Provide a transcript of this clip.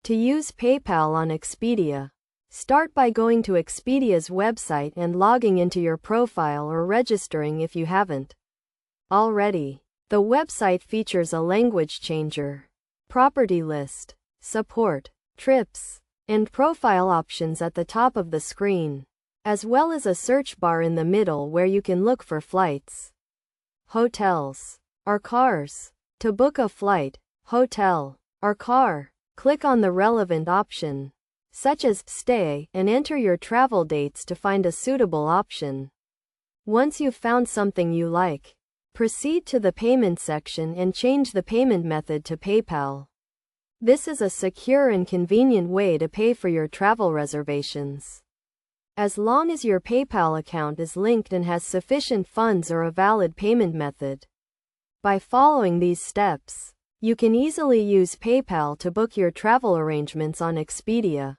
To use PayPal on Expedia, start by going to Expedia's website and logging into your profile or registering if you haven't already. The website features a language changer, property list, support, trips, and profile options at the top of the screen, as well as a search bar in the middle where you can look for flights, hotels, or cars. To book a flight, hotel, or car, click on the relevant option, such as stay, and enter your travel dates to find a suitable option. Once you've found something you like, proceed to the payment section and change the payment method to PayPal. This is a secure and convenient way to pay for your travel reservations, as long as your PayPal account is linked and has sufficient funds or a valid payment method. By following these steps, you can easily use PayPal to book your travel arrangements on Expedia.